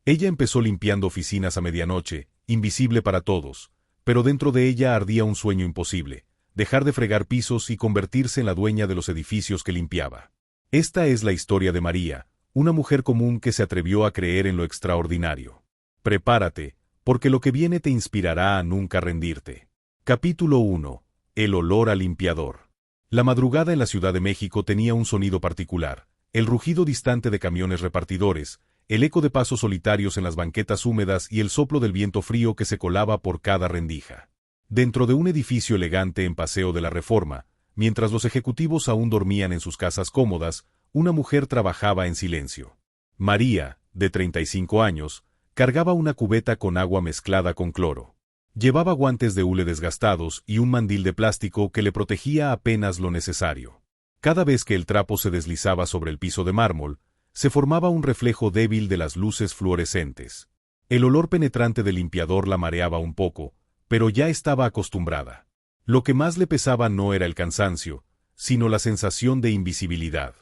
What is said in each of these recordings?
Ella empezó limpiando oficinas a medianoche, invisible para todos, pero dentro de ella ardía un sueño imposible: dejar de fregar pisos y convertirse en la dueña de los edificios que limpiaba. Esta es la historia de María, una mujer común que se atrevió a creer en lo extraordinario. Prepárate, porque lo que viene te inspirará a nunca rendirte. Capítulo 1. El olor a limpiador. La madrugada en la Ciudad de México tenía un sonido particular: el rugido distante de camiones repartidores, el eco de pasos solitarios en las banquetas húmedas y el soplo del viento frío que se colaba por cada rendija. Dentro de un edificio elegante en Paseo de la Reforma, mientras los ejecutivos aún dormían en sus casas cómodas, una mujer trabajaba en silencio. María, de 35 años, cargaba una cubeta con agua mezclada con cloro. Llevaba guantes de hule desgastados y un mandil de plástico que le protegía apenas lo necesario. Cada vez que el trapo se deslizaba sobre el piso de mármol, se formaba un reflejo débil de las luces fluorescentes. El olor penetrante del limpiador la mareaba un poco, pero ya estaba acostumbrada. Lo que más le pesaba no era el cansancio, sino la sensación de invisibilidad.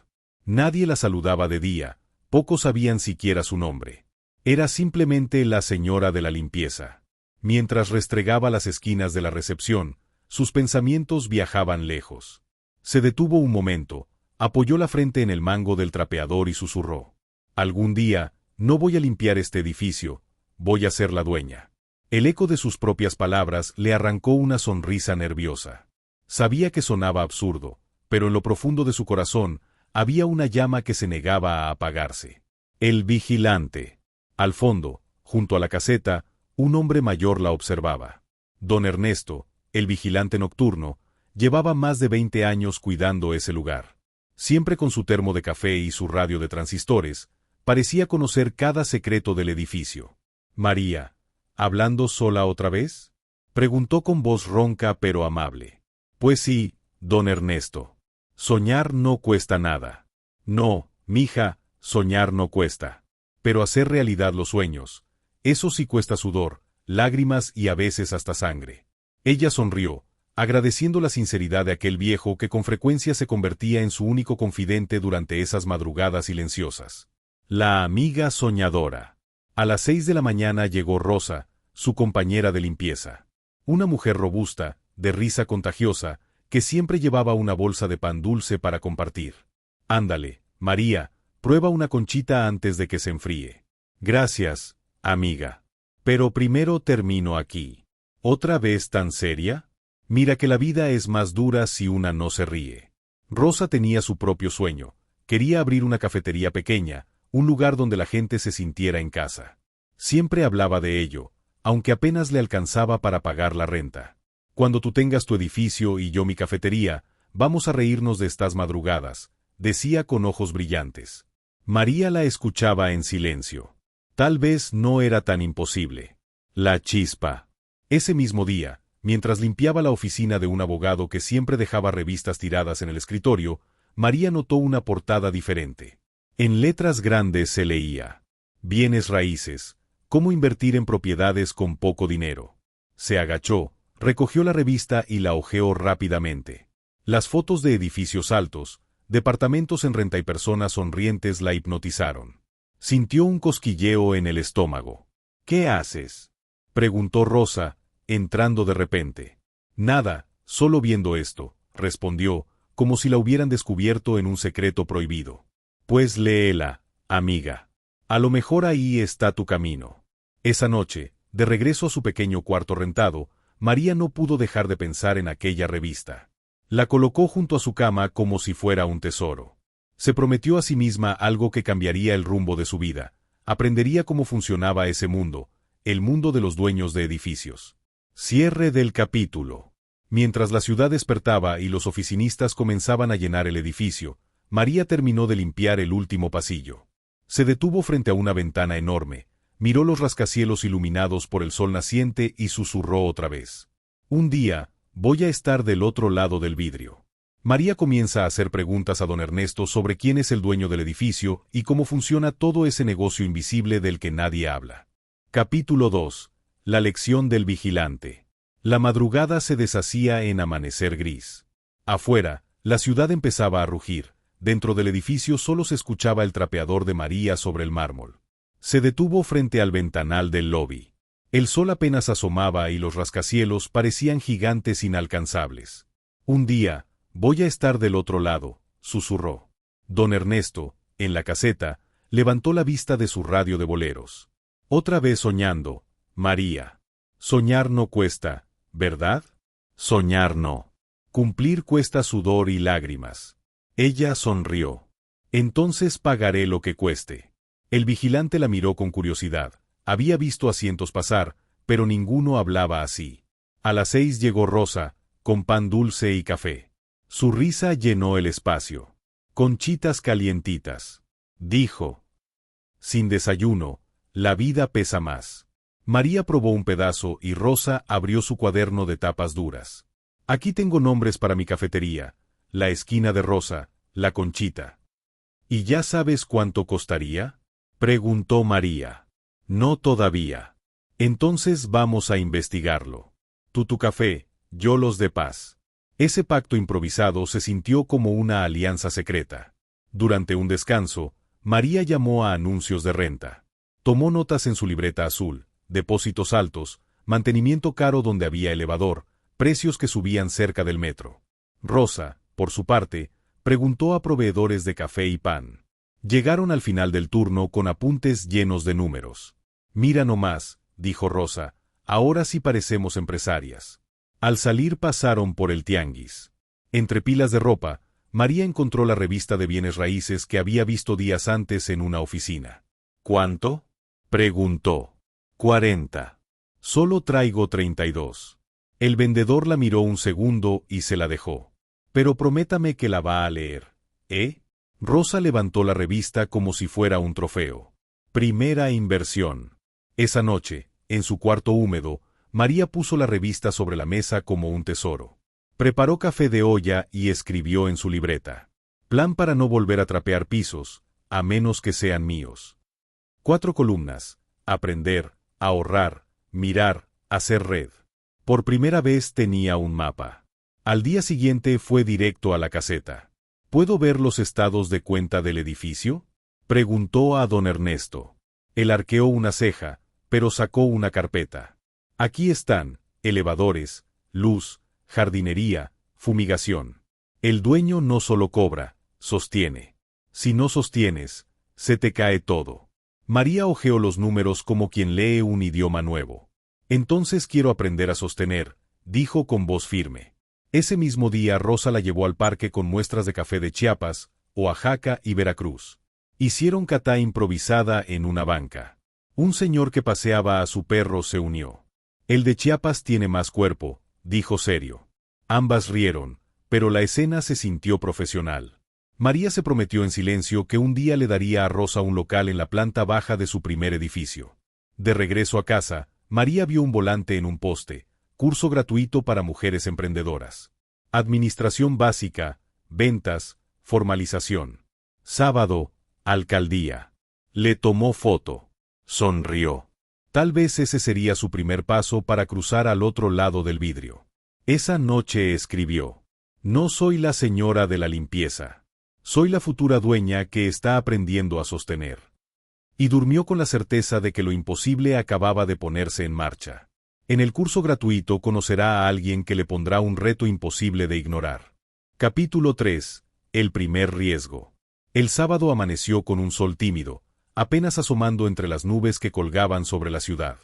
Nadie la saludaba de día, pocos sabían siquiera su nombre. Era simplemente la señora de la limpieza. Mientras restregaba las esquinas de la recepción, sus pensamientos viajaban lejos. Se detuvo un momento, apoyó la frente en el mango del trapeador y susurró: «Algún día, no voy a limpiar este edificio, voy a ser la dueña». El eco de sus propias palabras le arrancó una sonrisa nerviosa. Sabía que sonaba absurdo, pero en lo profundo de su corazón había una llama que se negaba a apagarse. El vigilante. Al fondo, junto a la caseta, un hombre mayor la observaba. Don Ernesto, el vigilante nocturno, llevaba más de 20 años cuidando ese lugar. Siempre con su termo de café y su radio de transistores, parecía conocer cada secreto del edificio. María, ¿hablando sola otra vez?, preguntó con voz ronca pero amable. Pues sí, don Ernesto. Soñar no cuesta nada. No, mija, soñar no cuesta. Pero hacer realidad los sueños, eso sí cuesta sudor, lágrimas y a veces hasta sangre. Ella sonrió, agradeciendo la sinceridad de aquel viejo que con frecuencia se convertía en su único confidente durante esas madrugadas silenciosas. La amiga soñadora. A las 6 de la mañana llegó Rosa, su compañera de limpieza. Una mujer robusta, de risa contagiosa, que siempre llevaba una bolsa de pan dulce para compartir. «Ándale, María, prueba una conchita antes de que se enfríe». «Gracias, amiga. Pero primero termino aquí». «¿Otra vez tan seria? Mira que la vida es más dura si una no se ríe». Rosa tenía su propio sueño. Quería abrir una cafetería pequeña, un lugar donde la gente se sintiera en casa. Siempre hablaba de ello, aunque apenas le alcanzaba para pagar la renta. «Cuando tú tengas tu edificio y yo mi cafetería, vamos a reírnos de estas madrugadas», decía con ojos brillantes. María la escuchaba en silencio. Tal vez no era tan imposible. La chispa. Ese mismo día, mientras limpiaba la oficina de un abogado que siempre dejaba revistas tiradas en el escritorio, María notó una portada diferente. En letras grandes se leía: «Bienes raíces. Cómo invertir en propiedades con poco dinero». Se agachó, recogió la revista y la hojeó rápidamente. Las fotos de edificios altos, departamentos en renta y personas sonrientes la hipnotizaron. Sintió un cosquilleo en el estómago. «¿Qué haces?», preguntó Rosa, entrando de repente. «Nada, solo viendo esto», respondió, como si la hubieran descubierto en un secreto prohibido. «Pues léela, amiga. A lo mejor ahí está tu camino». Esa noche, de regreso a su pequeño cuarto rentado, María no pudo dejar de pensar en aquella revista. La colocó junto a su cama como si fuera un tesoro. Se prometió a sí misma algo que cambiaría el rumbo de su vida. Aprendería cómo funcionaba ese mundo, el mundo de los dueños de edificios. Cierre del capítulo. Mientras la ciudad despertaba y los oficinistas comenzaban a llenar el edificio, María terminó de limpiar el último pasillo. Se detuvo frente a una ventana enorme, miró los rascacielos iluminados por el sol naciente y susurró otra vez: «Un día, voy a estar del otro lado del vidrio». María comienza a hacer preguntas a don Ernesto sobre quién es el dueño del edificio y cómo funciona todo ese negocio invisible del que nadie habla. Capítulo 2. La lección del vigilante. La madrugada se deshacía en amanecer gris. Afuera, la ciudad empezaba a rugir. Dentro del edificio solo se escuchaba el trapeador de María sobre el mármol. Se detuvo frente al ventanal del lobby. El sol apenas asomaba y los rascacielos parecían gigantes inalcanzables. Un día, voy a estar del otro lado, susurró. Don Ernesto, en la caseta, levantó la vista de su radio de boleros. Otra vez soñando, María. Soñar no cuesta, ¿verdad? Soñar no. Cumplir cuesta sudor y lágrimas. Ella sonrió. Entonces pagaré lo que cueste. El vigilante la miró con curiosidad. Había visto asientos pasar, pero ninguno hablaba así. A las 6 llegó Rosa, con pan dulce y café. Su risa llenó el espacio. Conchitas calientitas. Dijo. Sin desayuno, la vida pesa más. María probó un pedazo y Rosa abrió su cuaderno de tapas duras. Aquí tengo nombres para mi cafetería. La esquina de Rosa, la Conchita. ¿Y ya sabes cuánto costaría? Preguntó María. No todavía. Entonces vamos a investigarlo. Tú tu café, yo los de paz. Ese pacto improvisado se sintió como una alianza secreta. Durante un descanso, María llamó a anuncios de renta. Tomó notas en su libreta azul, depósitos altos, mantenimiento caro donde había elevador, precios que subían cerca del metro. Rosa, por su parte, preguntó a proveedores de café y pan. Llegaron al final del turno con apuntes llenos de números. Mira nomás, dijo Rosa, ahora sí parecemos empresarias. Al salir pasaron por el tianguis. Entre pilas de ropa, María encontró la revista de bienes raíces que había visto días antes en una oficina. ¿Cuánto? Preguntó. 40. Solo traigo 32. El vendedor la miró un segundo y se la dejó. Pero prométame que la va a leer, ¿eh? Rosa levantó la revista como si fuera un trofeo. Primera inversión. Esa noche, en su cuarto húmedo, María puso la revista sobre la mesa como un tesoro. Preparó café de olla y escribió en su libreta. Plan para no volver a trapear pisos, a menos que sean míos. 4 columnas. Aprender, ahorrar, mirar, hacer red. Por primera vez tenía un mapa. Al día siguiente fue directo a la caseta. ¿Puedo ver los estados de cuenta del edificio? Preguntó a don Ernesto. Él arqueó una ceja, pero sacó una carpeta. Aquí están, elevadores, luz, jardinería, fumigación. El dueño no solo cobra, sostiene. Si no sostienes, se te cae todo. María hojeó los números como quien lee un idioma nuevo. Entonces quiero aprender a sostener, dijo con voz firme. Ese mismo día Rosa la llevó al parque con muestras de café de Chiapas, Oaxaca y Veracruz. Hicieron catá improvisada en una banca. Un señor que paseaba a su perro se unió. El de Chiapas tiene más cuerpo, dijo serio. Ambas rieron, pero la escena se sintió profesional. María se prometió en silencio que un día le daría a Rosa un local en la planta baja de su primer edificio. De regreso a casa, María vio un volante en un poste, curso gratuito para mujeres emprendedoras. Administración básica, ventas, formalización. Sábado, alcaldía. Le tomó foto. Sonrió. Tal vez ese sería su primer paso para cruzar al otro lado del vidrio. Esa noche escribió. No soy la señora de la limpieza. Soy la futura dueña que está aprendiendo a sostener. Y durmió con la certeza de que lo imposible acababa de ponerse en marcha. En el curso gratuito conocerá a alguien que le pondrá un reto imposible de ignorar. Capítulo 3. El primer riesgo. El sábado amaneció con un sol tímido, apenas asomando entre las nubes que colgaban sobre la ciudad.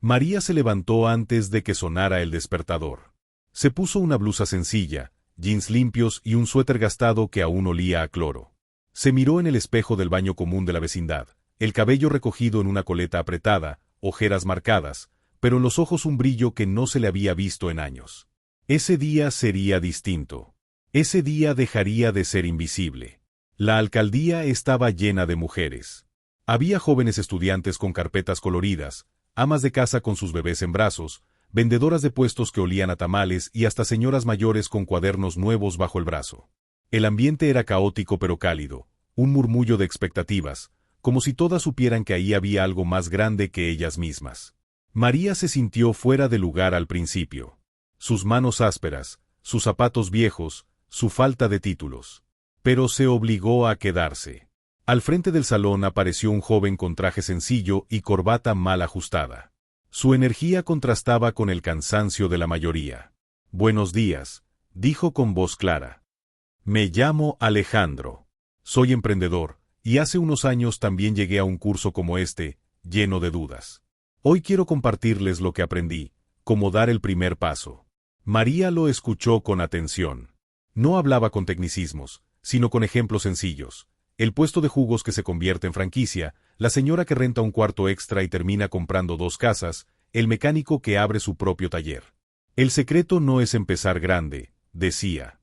María se levantó antes de que sonara el despertador. Se puso una blusa sencilla, jeans limpios y un suéter gastado que aún olía a cloro. Se miró en el espejo del baño común de la vecindad, el cabello recogido en una coleta apretada, ojeras marcadas, pero en los ojos un brillo que no se le había visto en años. Ese día sería distinto. Ese día dejaría de ser invisible. La alcaldía estaba llena de mujeres. Había jóvenes estudiantes con carpetas coloridas, amas de casa con sus bebés en brazos, vendedoras de puestos que olían a tamales y hasta señoras mayores con cuadernos nuevos bajo el brazo. El ambiente era caótico pero cálido, un murmullo de expectativas, como si todas supieran que ahí había algo más grande que ellas mismas. María se sintió fuera de lugar al principio. Sus manos ásperas, sus zapatos viejos, su falta de títulos. Pero se obligó a quedarse. Al frente del salón apareció un joven con traje sencillo y corbata mal ajustada. Su energía contrastaba con el cansancio de la mayoría. «Buenos días», dijo con voz clara. «Me llamo Alejandro. Soy emprendedor, y hace unos años también llegué a un curso como este, lleno de dudas. Hoy quiero compartirles lo que aprendí, cómo dar el primer paso». María lo escuchó con atención. No hablaba con tecnicismos, sino con ejemplos sencillos. El puesto de jugos que se convierte en franquicia, la señora que renta un cuarto extra y termina comprando 2 casas, el mecánico que abre su propio taller. El secreto no es empezar grande, decía.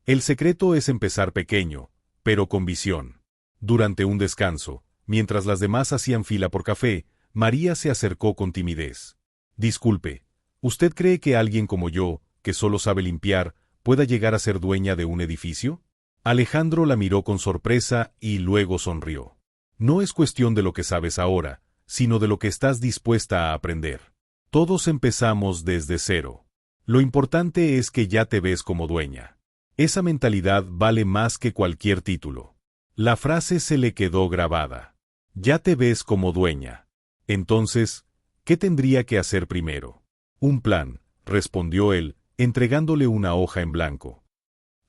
El secreto es empezar pequeño, pero con visión. Durante un descanso, mientras las demás hacían fila por café, María se acercó con timidez. «Disculpe, ¿usted cree que alguien como yo, que solo sabe limpiar, pueda llegar a ser dueña de un edificio?» Alejandro la miró con sorpresa y luego sonrió. «No es cuestión de lo que sabes ahora, sino de lo que estás dispuesta a aprender. Todos empezamos desde cero. Lo importante es que ya te ves como dueña. Esa mentalidad vale más que cualquier título». La frase se le quedó grabada. «Ya te ves como dueña. Entonces, ¿qué tendría que hacer primero?» «Un plan», respondió él, entregándole una hoja en blanco.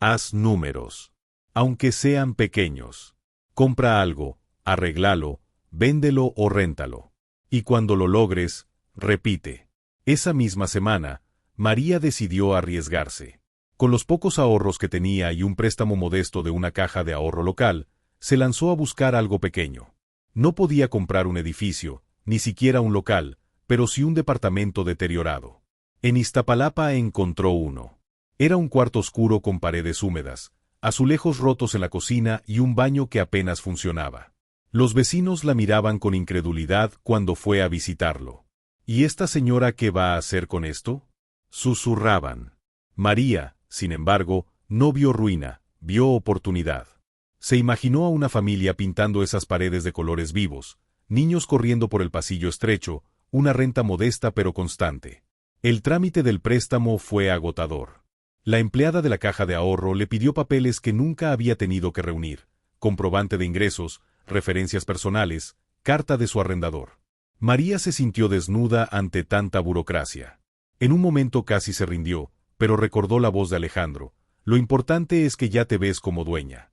«Haz números. Aunque sean pequeños. Compra algo, arréglalo, véndelo o réntalo. Y cuando lo logres, repite». Esa misma semana, María decidió arriesgarse. Con los pocos ahorros que tenía y un préstamo modesto de una caja de ahorro local, se lanzó a buscar algo pequeño. No podía comprar un edificio, ni siquiera un local, pero sí un departamento deteriorado. En Iztapalapa encontró uno. Era un cuarto oscuro con paredes húmedas, azulejos rotos en la cocina y un baño que apenas funcionaba. Los vecinos la miraban con incredulidad cuando fue a visitarlo. «¿Y esta señora qué va a hacer con esto?», susurraban. María, sin embargo, no vio ruina, vio oportunidad. Se imaginó a una familia pintando esas paredes de colores vivos, niños corriendo por el pasillo estrecho, una renta modesta pero constante. El trámite del préstamo fue agotador. La empleada de la caja de ahorro le pidió papeles que nunca había tenido que reunir: comprobante de ingresos, referencias personales, carta de su arrendador. María se sintió desnuda ante tanta burocracia. En un momento casi se rindió, pero recordó la voz de Alejandro: «Lo importante es que ya te ves como dueña».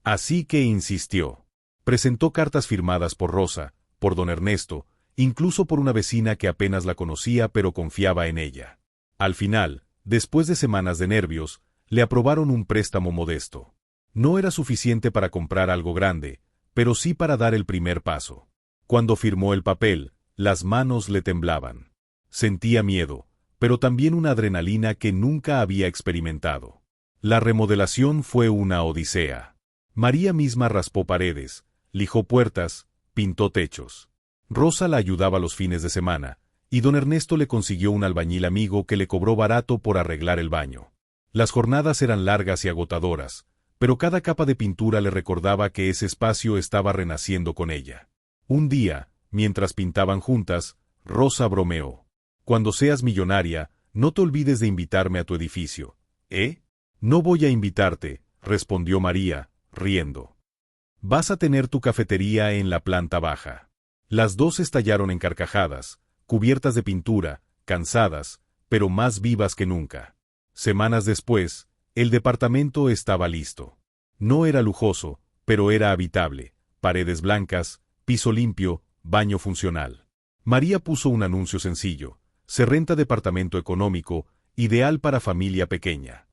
Así que insistió. Presentó cartas firmadas por Rosa, por don Ernesto, incluso por una vecina que apenas la conocía pero confiaba en ella. Al final, después de semanas de nervios, le aprobaron un préstamo modesto. No era suficiente para comprar algo grande, pero sí para dar el primer paso. Cuando firmó el papel, las manos le temblaban. Sentía miedo, pero también una adrenalina que nunca había experimentado. La remodelación fue una odisea. María misma raspó paredes, lijó puertas, pintó techos. Rosa la ayudaba los fines de semana, y don Ernesto le consiguió un albañil amigo que le cobró barato por arreglar el baño. Las jornadas eran largas y agotadoras, pero cada capa de pintura le recordaba que ese espacio estaba renaciendo con ella. Un día, mientras pintaban juntas, Rosa bromeó: «Cuando seas millonaria, no te olvides de invitarme a tu edificio, ¿eh?». «No voy a invitarte», respondió María, riendo. «Vas a tener tu cafetería en la planta baja». Las dos estallaron en carcajadas, cubiertas de pintura, cansadas, pero más vivas que nunca. Semanas después, el departamento estaba listo. No era lujoso, pero era habitable: paredes blancas, piso limpio, baño funcional. María puso un anuncio sencillo: «Se renta departamento económico, ideal para familia pequeña».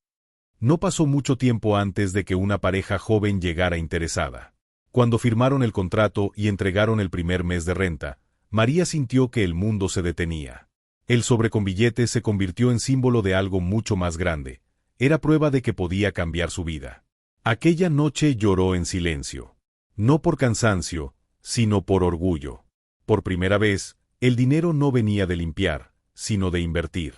No pasó mucho tiempo antes de que una pareja joven llegara interesada. Cuando firmaron el contrato y entregaron el primer mes de renta, María sintió que el mundo se detenía. El sobre con billetes se convirtió en símbolo de algo mucho más grande. Era prueba de que podía cambiar su vida. Aquella noche lloró en silencio. No por cansancio, sino por orgullo. Por primera vez, el dinero no venía de limpiar, sino de invertir.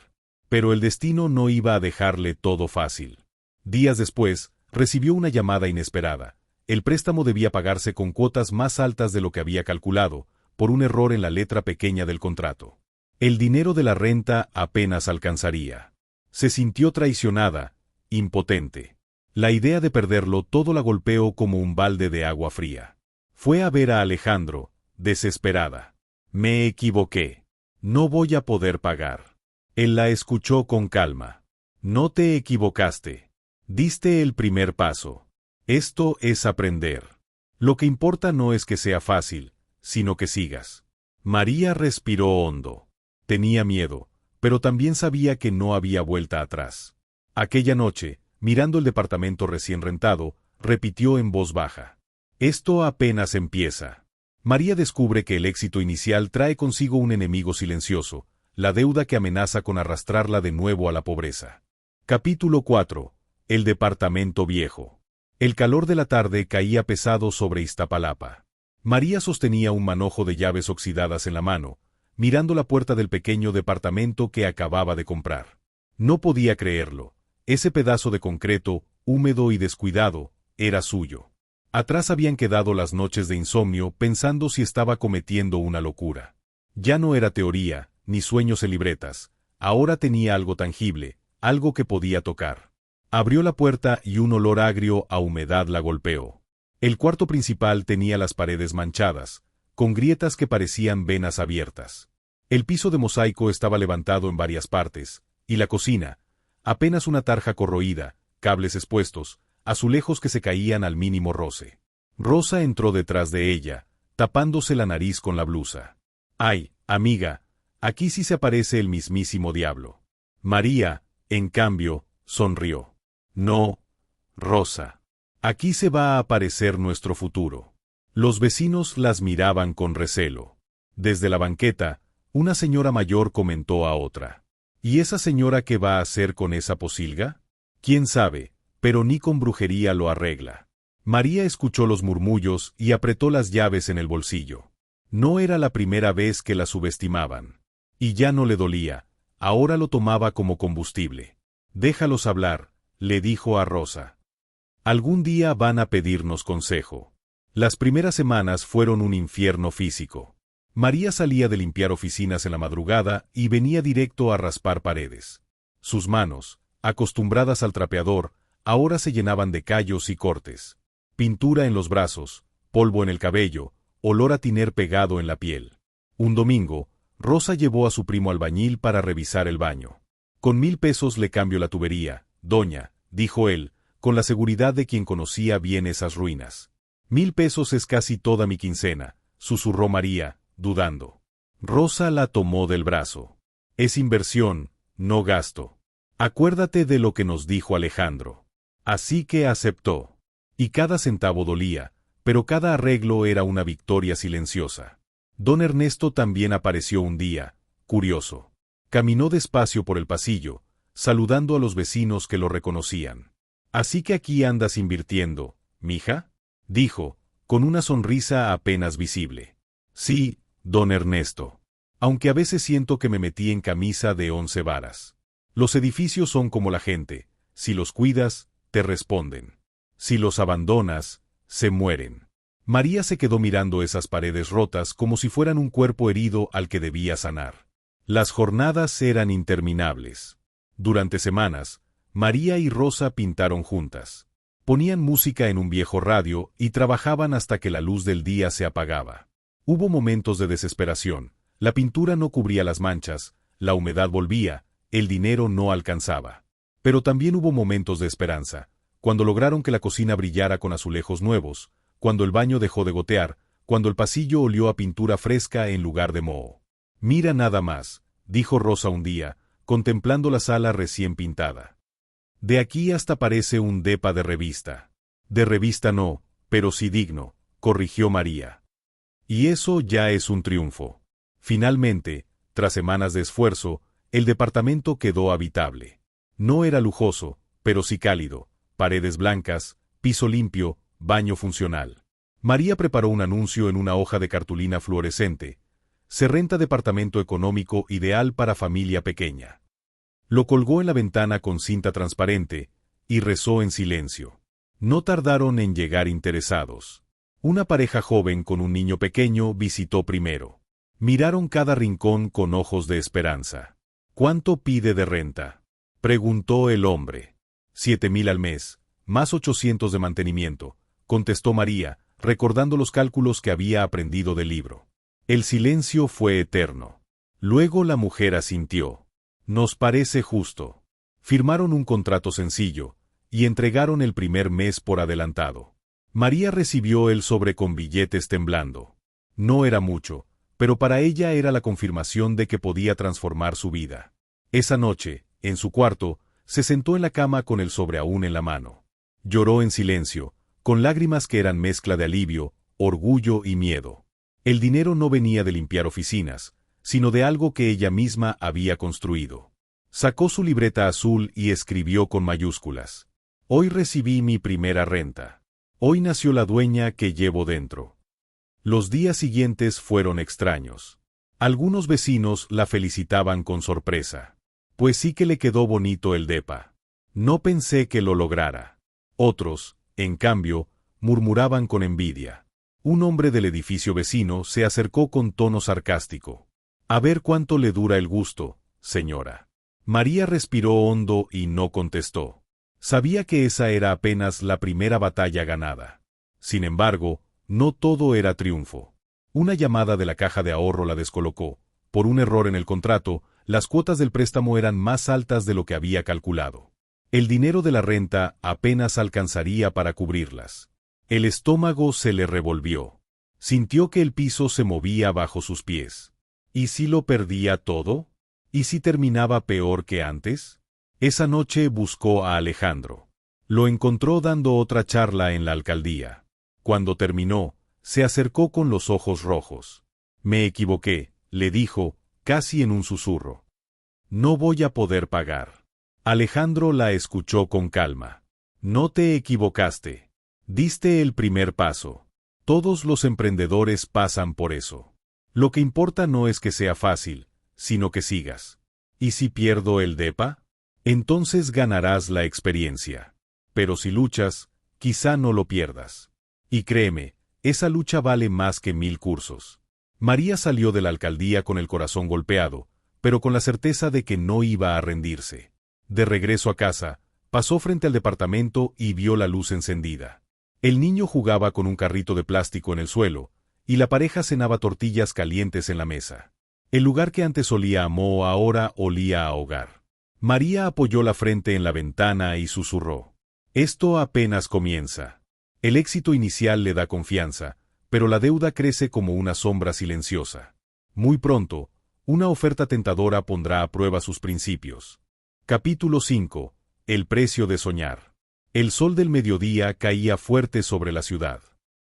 Pero el destino no iba a dejarle todo fácil. Días después, recibió una llamada inesperada. El préstamo debía pagarse con cuotas más altas de lo que había calculado, por un error en la letra pequeña del contrato. El dinero de la renta apenas alcanzaría. Se sintió traicionada, impotente. La idea de perderlo todo la golpeó como un balde de agua fría. Fue a ver a Alejandro, desesperada. Me equivoqué. No voy a poder pagar. Él la escuchó con calma. No te equivocaste. Diste el primer paso. Esto es aprender. Lo que importa no es que sea fácil, sino que sigas. María respiró hondo. Tenía miedo, pero también sabía que no había vuelta atrás. Aquella noche, mirando el departamento recién rentado, repitió en voz baja. Esto apenas empieza. María descubre que el éxito inicial trae consigo un enemigo silencioso, la deuda que amenaza con arrastrarla de nuevo a la pobreza. Capítulo 4. El departamento viejo. El calor de la tarde caía pesado sobre Iztapalapa. María sostenía un manojo de llaves oxidadas en la mano, mirando la puerta del pequeño departamento que acababa de comprar. No podía creerlo. Ese pedazo de concreto, húmedo y descuidado, era suyo. Atrás habían quedado las noches de insomnio pensando si estaba cometiendo una locura. Ya no era teoría, ni sueños en libretas, ahora tenía algo tangible, algo que podía tocar. Abrió la puerta y un olor agrio a humedad la golpeó. El cuarto principal tenía las paredes manchadas, con grietas que parecían venas abiertas. El piso de mosaico estaba levantado en varias partes, y la cocina, apenas una tarja corroída, cables expuestos, azulejos que se caían al mínimo roce. Rosa entró detrás de ella, tapándose la nariz con la blusa. «Ay, amiga, aquí sí se aparece el mismísimo diablo». María, en cambio, sonrió. «No, Rosa. Aquí se va a aparecer nuestro futuro». Los vecinos las miraban con recelo. Desde la banqueta, una señora mayor comentó a otra. «¿Y esa señora qué va a hacer con esa posilga? ¿Quién sabe? Pero ni con brujería lo arregla». María escuchó los murmullos y apretó las llaves en el bolsillo. No era la primera vez que la subestimaban. Y ya no le dolía, ahora lo tomaba como combustible. «Déjalos hablar», le dijo a Rosa. «Algún día van a pedirnos consejo». Las primeras semanas fueron un infierno físico. María salía de limpiar oficinas en la madrugada y venía directo a raspar paredes. Sus manos, acostumbradas al trapeador, ahora se llenaban de callos y cortes. Pintura en los brazos, polvo en el cabello, olor a tiner pegado en la piel. Un domingo, Rosa llevó a su primo albañil para revisar el baño. «Con 1000 pesos le cambio la tubería, doña», dijo él, con la seguridad de quien conocía bien esas ruinas. «1000 pesos es casi toda mi quincena», susurró María, dudando. Rosa la tomó del brazo. «Es inversión, no gasto. Acuérdate de lo que nos dijo Alejandro». Así que aceptó. Y cada centavo dolía, pero cada arreglo era una victoria silenciosa. Don Ernesto también apareció un día, curioso. Caminó despacio por el pasillo, saludando a los vecinos que lo reconocían. «¿Así que aquí andas invirtiendo, mija?», dijo, con una sonrisa apenas visible. «Sí, don Ernesto. Aunque a veces siento que me metí en camisa de 11 varas. Los edificios son como la gente, si los cuidas, te responden. Si los abandonas, se mueren». María se quedó mirando esas paredes rotas como si fueran un cuerpo herido al que debía sanar. Las jornadas eran interminables. Durante semanas, María y Rosa pintaron juntas. Ponían música en un viejo radio y trabajaban hasta que la luz del día se apagaba. Hubo momentos de desesperación. La pintura no cubría las manchas, la humedad volvía, el dinero no alcanzaba. Pero también hubo momentos de esperanza, cuando lograron que la cocina brillara con azulejos nuevos, cuando el baño dejó de gotear, cuando el pasillo olió a pintura fresca en lugar de moho. «Mira nada más», dijo Rosa un día, contemplando la sala recién pintada. «De aquí hasta parece un depa de revista». «De revista no, pero sí digno», corrigió María. Y eso ya es un triunfo. Finalmente, tras semanas de esfuerzo, el departamento quedó habitable. No era lujoso, pero sí cálido, paredes blancas, piso limpio, baño funcional. María preparó un anuncio en una hoja de cartulina fluorescente. «Se renta departamento económico ideal para familia pequeña». Lo colgó en la ventana con cinta transparente, y rezó en silencio. No tardaron en llegar interesados. Una pareja joven con un niño pequeño visitó primero. Miraron cada rincón con ojos de esperanza. «¿Cuánto pide de renta?», preguntó el hombre. 7.000 al mes, más 800 de mantenimiento, contestó María, recordando los cálculos que había aprendido del libro. El silencio fue eterno. Luego la mujer asintió. Nos parece justo. Firmaron un contrato sencillo, y entregaron el primer mes por adelantado. María recibió el sobre con billetes temblando. No era mucho, pero para ella era la confirmación de que podía transformar su vida. Esa noche, en su cuarto, se sentó en la cama con el sobre aún en la mano. Lloró en silencio, con lágrimas que eran mezcla de alivio, orgullo y miedo. El dinero no venía de limpiar oficinas, sino de algo que ella misma había construido. Sacó su libreta azul y escribió con mayúsculas. Hoy recibí mi primera renta. Hoy nació la dueña que llevo dentro. Los días siguientes fueron extraños. Algunos vecinos la felicitaban con sorpresa. Pues sí que le quedó bonito el depa. No pensé que lo lograra. Otros, en cambio, murmuraban con envidia. Un hombre del edificio vecino se acercó con tono sarcástico. A ver cuánto le dura el gusto, señora. María respiró hondo y no contestó. Sabía que esa era apenas la primera batalla ganada. Sin embargo, no todo era triunfo. Una llamada de la caja de ahorro la descolocó. Por un error en el contrato, las cuotas del préstamo eran más altas de lo que había calculado. El dinero de la renta apenas alcanzaría para cubrirlas. El estómago se le revolvió. Sintió que el piso se movía bajo sus pies. ¿Y si lo perdía todo? ¿Y si terminaba peor que antes? Esa noche buscó a Alejandro. Lo encontró dando otra charla en la alcaldía. Cuando terminó, se acercó con los ojos rojos. Me equivoqué, le dijo, casi en un susurro. No voy a poder pagar. Alejandro la escuchó con calma. No te equivocaste. Diste el primer paso. Todos los emprendedores pasan por eso. Lo que importa no es que sea fácil, sino que sigas. ¿Y si pierdo el depa? Entonces ganarás la experiencia. Pero si luchas, quizá no lo pierdas. Y créeme, esa lucha vale más que 1000 cursos. María salió de la alcaldía con el corazón golpeado, pero con la certeza de que no iba a rendirse. De regreso a casa, pasó frente al departamento y vio la luz encendida. El niño jugaba con un carrito de plástico en el suelo, y la pareja cenaba tortillas calientes en la mesa. El lugar que antes olía a moho ahora olía a hogar. María apoyó la frente en la ventana y susurró. Esto apenas comienza. El éxito inicial le da confianza, pero la deuda crece como una sombra silenciosa. Muy pronto, una oferta tentadora pondrá a prueba sus principios. Capítulo 5. El precio de soñar. El sol del mediodía caía fuerte sobre la ciudad.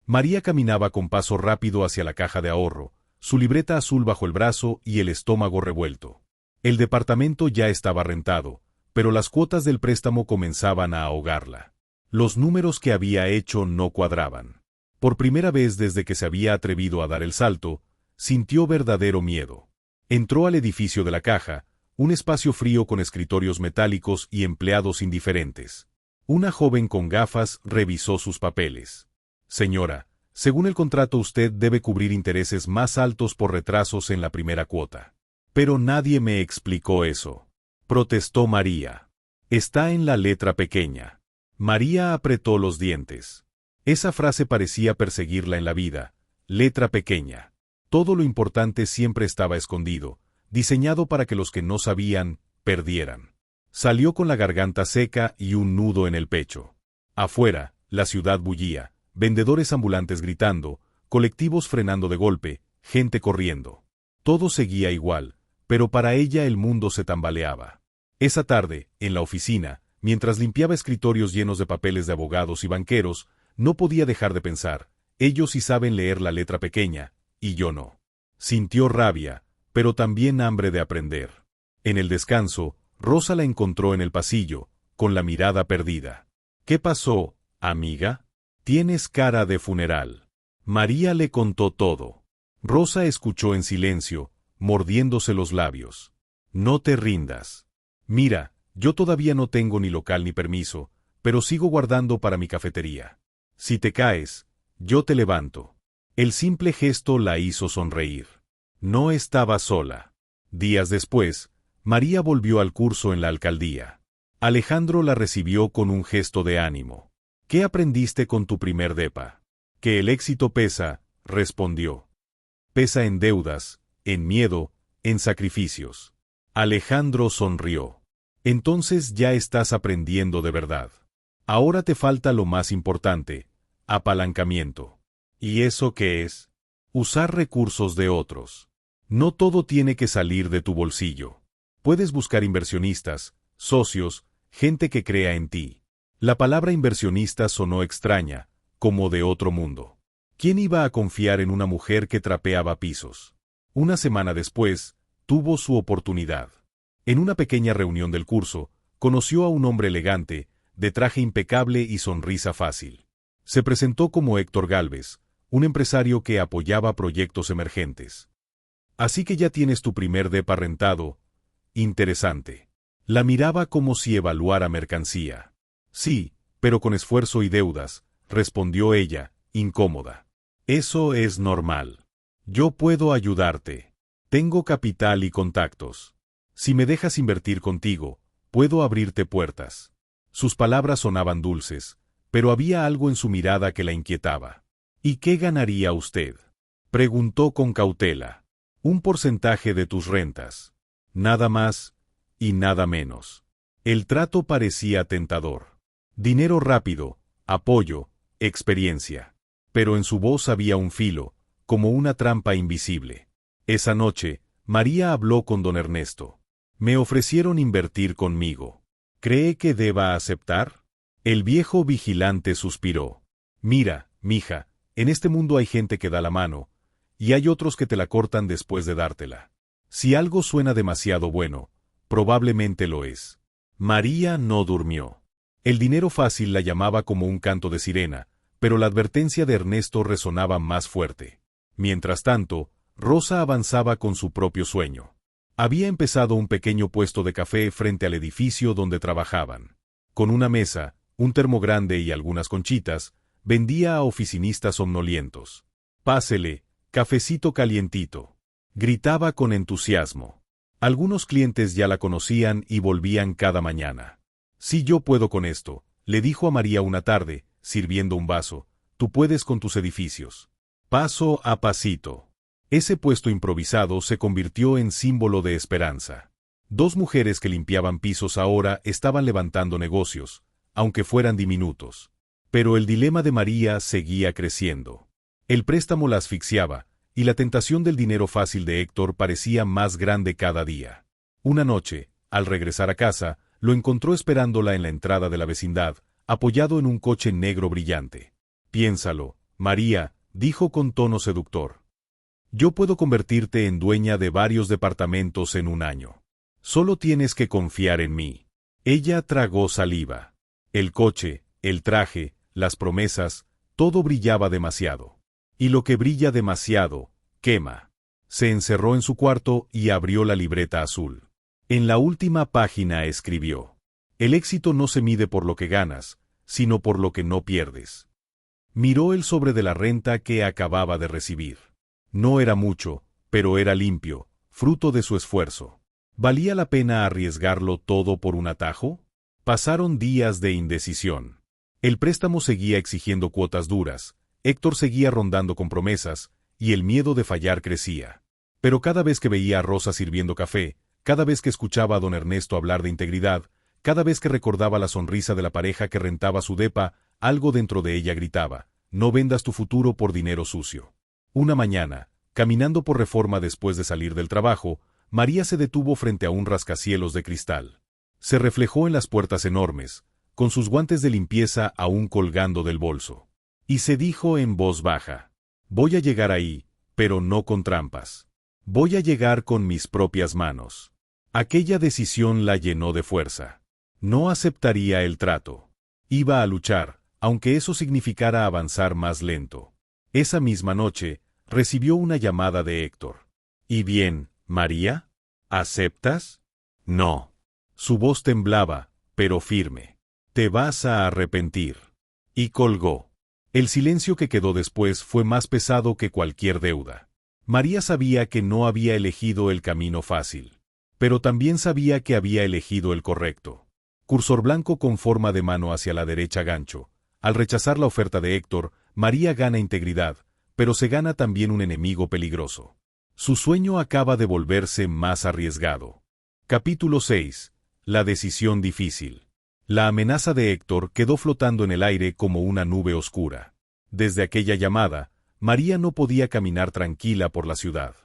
María caminaba con paso rápido hacia la caja de ahorro, su libreta azul bajo el brazo y el estómago revuelto. El departamento ya estaba rentado, pero las cuotas del préstamo comenzaban a ahogarla. Los números que había hecho no cuadraban. Por primera vez desde que se había atrevido a dar el salto, sintió verdadero miedo. Entró al edificio de la caja, un espacio frío con escritorios metálicos y empleados indiferentes. Una joven con gafas revisó sus papeles. Señora, según el contrato usted debe cubrir intereses más altos por retrasos en la primera cuota. Pero nadie me explicó eso. Protestó María. Está en la letra pequeña. María apretó los dientes. Esa frase parecía perseguirla en la vida. Letra pequeña. Todo lo importante siempre estaba escondido, diseñado para que los que no sabían, perdieran. Salió con la garganta seca y un nudo en el pecho. Afuera, la ciudad bullía, vendedores ambulantes gritando, colectivos frenando de golpe, gente corriendo. Todo seguía igual, pero para ella el mundo se tambaleaba. Esa tarde, en la oficina, mientras limpiaba escritorios llenos de papeles de abogados y banqueros, no podía dejar de pensar, ellos sí saben leer la letra pequeña, y yo no. Sintió rabia, pero también hambre de aprender. En el descanso, Rosa la encontró en el pasillo, con la mirada perdida. ¿Qué pasó, amiga? Tienes cara de funeral. María le contó todo. Rosa escuchó en silencio, mordiéndose los labios. No te rindas. Mira, yo todavía no tengo ni local ni permiso, pero sigo guardando para mi cafetería. Si te caes, yo te levanto. El simple gesto la hizo sonreír. No estaba sola. Días después, María volvió al curso en la alcaldía. Alejandro la recibió con un gesto de ánimo. ¿Qué aprendiste con tu primer depa? Que el éxito pesa, respondió. Pesa en deudas, en miedo, en sacrificios. Alejandro sonrió. Entonces ya estás aprendiendo de verdad. Ahora te falta lo más importante, apalancamiento. ¿Y eso qué es? Usar recursos de otros. No todo tiene que salir de tu bolsillo. Puedes buscar inversionistas, socios, gente que crea en ti. La palabra inversionista sonó extraña, como de otro mundo. ¿Quién iba a confiar en una mujer que trapeaba pisos? Una semana después, tuvo su oportunidad. En una pequeña reunión del curso, conoció a un hombre elegante, de traje impecable y sonrisa fácil. Se presentó como Héctor Gálvez, un empresario que apoyaba proyectos emergentes. Así que ya tienes tu primer depa rentado. Interesante. La miraba como si evaluara mercancía. Sí, pero con esfuerzo y deudas, respondió ella, incómoda. Eso es normal. Yo puedo ayudarte. Tengo capital y contactos. Si me dejas invertir contigo, puedo abrirte puertas. Sus palabras sonaban dulces, pero había algo en su mirada que la inquietaba. ¿Y qué ganaría usted? Preguntó con cautela. Un porcentaje de tus rentas. Nada más y nada menos. El trato parecía tentador. Dinero rápido, apoyo, experiencia. Pero en su voz había un filo, como una trampa invisible. Esa noche, María habló con don Ernesto. Me ofrecieron invertir conmigo. ¿Cree que deba aceptar? El viejo vigilante suspiró. Mira, mija, en este mundo hay gente que da la mano, y hay otros que te la cortan después de dártela. Si algo suena demasiado bueno, probablemente lo es. María no durmió. El dinero fácil la llamaba como un canto de sirena, pero la advertencia de Ernesto resonaba más fuerte. Mientras tanto, Rosa avanzaba con su propio sueño. Había empezado un pequeño puesto de café frente al edificio donde trabajaban. Con una mesa, un termo grande y algunas conchitas, vendía a oficinistas somnolientos. Pásele, cafecito calientito. Gritaba con entusiasmo. Algunos clientes ya la conocían y volvían cada mañana. Si yo puedo con esto, le dijo a María una tarde, sirviendo un vaso, tú puedes con tus edificios. Paso a pasito. Ese puesto improvisado se convirtió en símbolo de esperanza. Dos mujeres que limpiaban pisos ahora estaban levantando negocios, aunque fueran diminutos. Pero el dilema de María seguía creciendo. El préstamo la asfixiaba, y la tentación del dinero fácil de Héctor parecía más grande cada día. Una noche, al regresar a casa, lo encontró esperándola en la entrada de la vecindad, apoyado en un coche negro brillante. Piénsalo, María, dijo con tono seductor. Yo puedo convertirte en dueña de varios departamentos en un año. Solo tienes que confiar en mí. Ella tragó saliva. El coche, el traje, las promesas, todo brillaba demasiado. Y lo que brilla demasiado, quema. Se encerró en su cuarto y abrió la libreta azul. En la última página escribió: el éxito no se mide por lo que ganas, sino por lo que no pierdes. Miró el sobre de la renta que acababa de recibir. No era mucho, pero era limpio, fruto de su esfuerzo. ¿Valía la pena arriesgarlo todo por un atajo? Pasaron días de indecisión. El préstamo seguía exigiendo cuotas duras, Héctor seguía rondando con promesas, y el miedo de fallar crecía. Pero cada vez que veía a Rosa sirviendo café, cada vez que escuchaba a don Ernesto hablar de integridad, cada vez que recordaba la sonrisa de la pareja que rentaba su depa, algo dentro de ella gritaba: no vendas tu futuro por dinero sucio. Una mañana, caminando por Reforma después de salir del trabajo, María se detuvo frente a un rascacielos de cristal. Se reflejó en las puertas enormes, con sus guantes de limpieza aún colgando del bolso. Y se dijo en voz baja: voy a llegar ahí, pero no con trampas. Voy a llegar con mis propias manos. Aquella decisión la llenó de fuerza. No aceptaría el trato. Iba a luchar, aunque eso significara avanzar más lento. Esa misma noche, recibió una llamada de Héctor. ¿Y bien, María? ¿Aceptas? No. Su voz temblaba, pero firme. Te vas a arrepentir. Y colgó. El silencio que quedó después fue más pesado que cualquier deuda. María sabía que no había elegido el camino fácil. Pero también sabía que había elegido el correcto. Cursor blanco con forma de mano hacia la derecha gancho. Al rechazar la oferta de Héctor, María gana integridad, pero se gana también un enemigo peligroso. Su sueño acaba de volverse más arriesgado. Capítulo 6. La decisión difícil. La amenaza de Héctor quedó flotando en el aire como una nube oscura. Desde aquella llamada, María no podía caminar tranquila por la ciudad.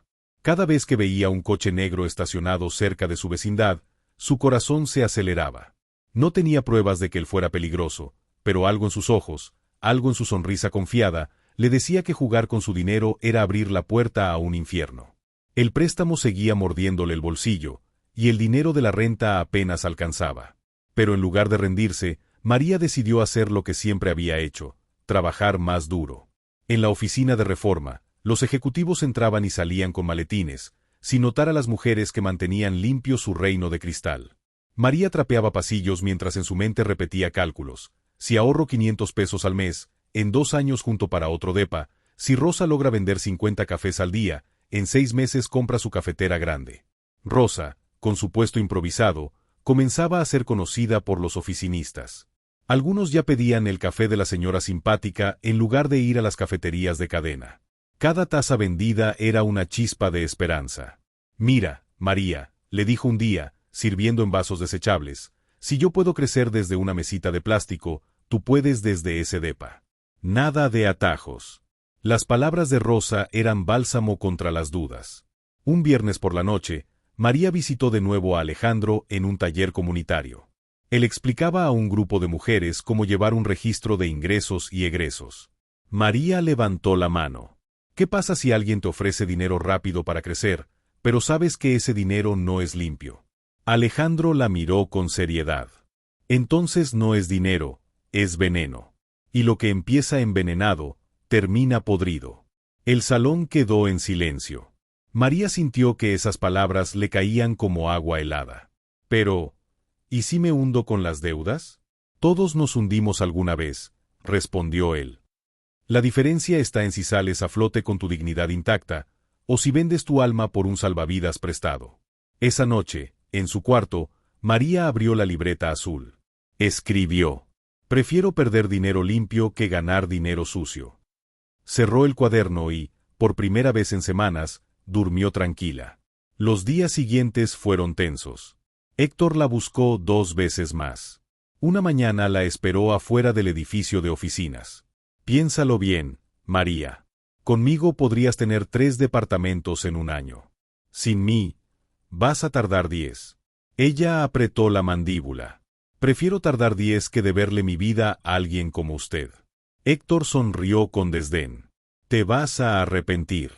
Cada vez que veía un coche negro estacionado cerca de su vecindad, su corazón se aceleraba. No tenía pruebas de que él fuera peligroso, pero algo en sus ojos, algo en su sonrisa confiada, le decía que jugar con su dinero era abrir la puerta a un infierno. El préstamo seguía mordiéndole el bolsillo, y el dinero de la renta apenas alcanzaba. Pero en lugar de rendirse, María decidió hacer lo que siempre había hecho, trabajar más duro. En la oficina de Reforma, los ejecutivos entraban y salían con maletines, sin notar a las mujeres que mantenían limpio su reino de cristal. María trapeaba pasillos mientras en su mente repetía cálculos. Si ahorro 500 pesos al mes, en 2 años junto para otro depa, si Rosa logra vender 50 cafés al día, en 6 meses compra su cafetera grande. Rosa, con su puesto improvisado, comenzaba a ser conocida por los oficinistas. Algunos ya pedían el café de la señora simpática en lugar de ir a las cafeterías de cadena. Cada taza vendida era una chispa de esperanza. «Mira, María», le dijo un día, sirviendo en vasos desechables, «si yo puedo crecer desde una mesita de plástico, tú puedes desde ese depa». Nada de atajos. Las palabras de Rosa eran bálsamo contra las dudas. Un viernes por la noche, María visitó de nuevo a Alejandro en un taller comunitario. Él explicaba a un grupo de mujeres cómo llevar un registro de ingresos y egresos. María levantó la mano. ¿Qué pasa si alguien te ofrece dinero rápido para crecer, pero sabes que ese dinero no es limpio? Alejandro la miró con seriedad. Entonces no es dinero, es veneno. Y lo que empieza envenenado, termina podrido. El salón quedó en silencio. María sintió que esas palabras le caían como agua helada. Pero, ¿y si me hundo con las deudas? Todos nos hundimos alguna vez, respondió él. La diferencia está en si sales a flote con tu dignidad intacta, o si vendes tu alma por un salvavidas prestado. Esa noche, en su cuarto, María abrió la libreta azul. Escribió: «Prefiero perder dinero limpio que ganar dinero sucio». Cerró el cuaderno y, por primera vez en semanas, durmió tranquila. Los días siguientes fueron tensos. Héctor la buscó 2 veces más. Una mañana la esperó afuera del edificio de oficinas. «Piénsalo bien, María. Conmigo podrías tener 3 departamentos en un año. Sin mí, vas a tardar 10. Ella apretó la mandíbula. «Prefiero tardar 10 que deberle mi vida a alguien como usted». Héctor sonrió con desdén. «Te vas a arrepentir».